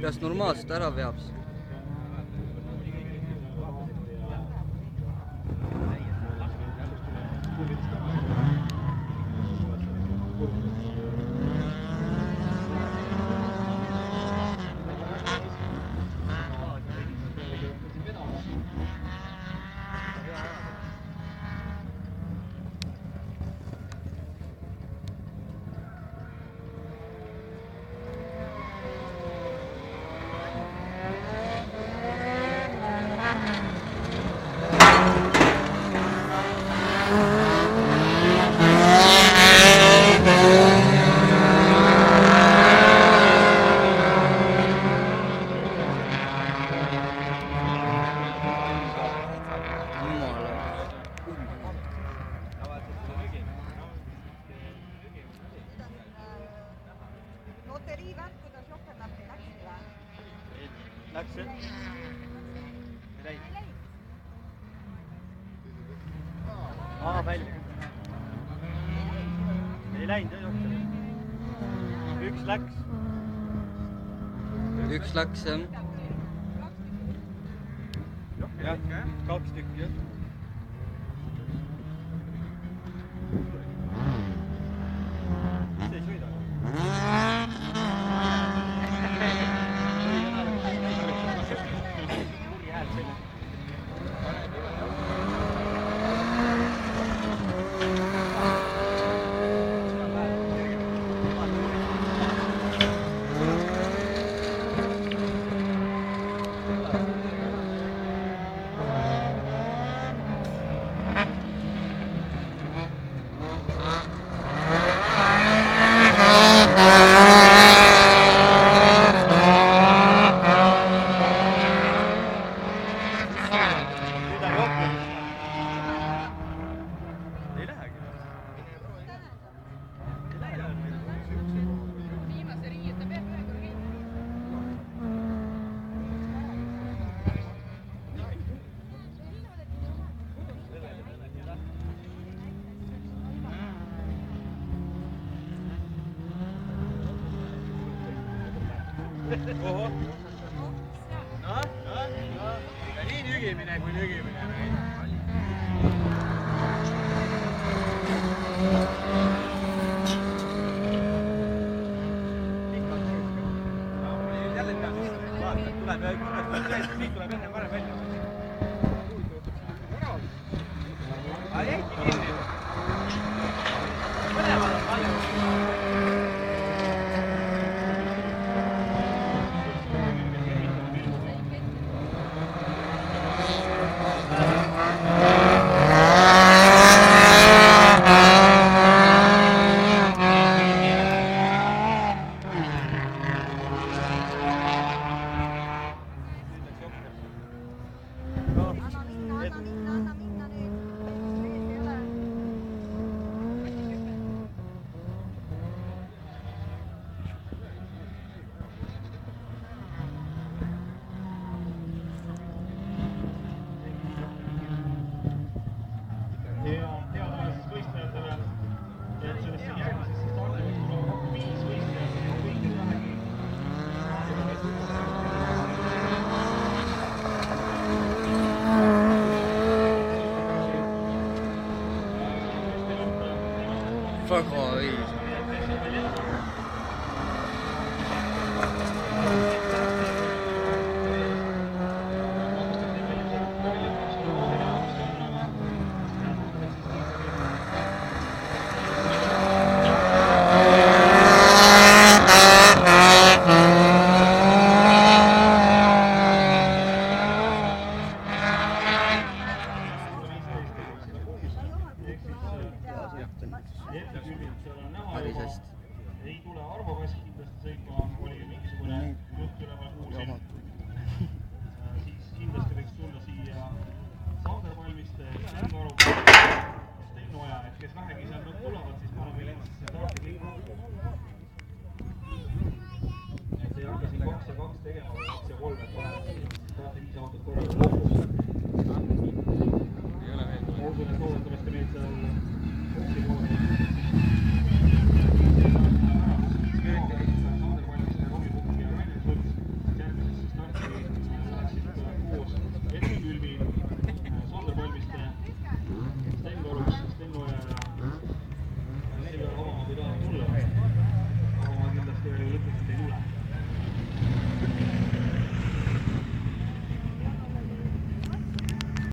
Kas normaalselt ära veab? Läks see? Ei läinud. Välja. Ei läinud, üks läks. Üks läks, jah. Jah, 2 tükki, jah. See ei sõida. Oho. No. Ja nii nügimine kui nügimine. Jälle peab vaata, tuleb nii tuleb enne parem välja. Jäidki kinni. Mõlemal on palju. Väga õige. Päris hästi. Ei tule Arvo Kass kindlasti sõitma, oli mingisugune jutt üleval kuulsin. Siis kindlasti võiks tulla siia Saager Palmiste, Sten Oja, et kes vähegi seal nüüd tulevad, siis ma olen ilmast see taarti kõik. Et ei hakka siin 2 ja 2 tegema, või 2 ja 3, et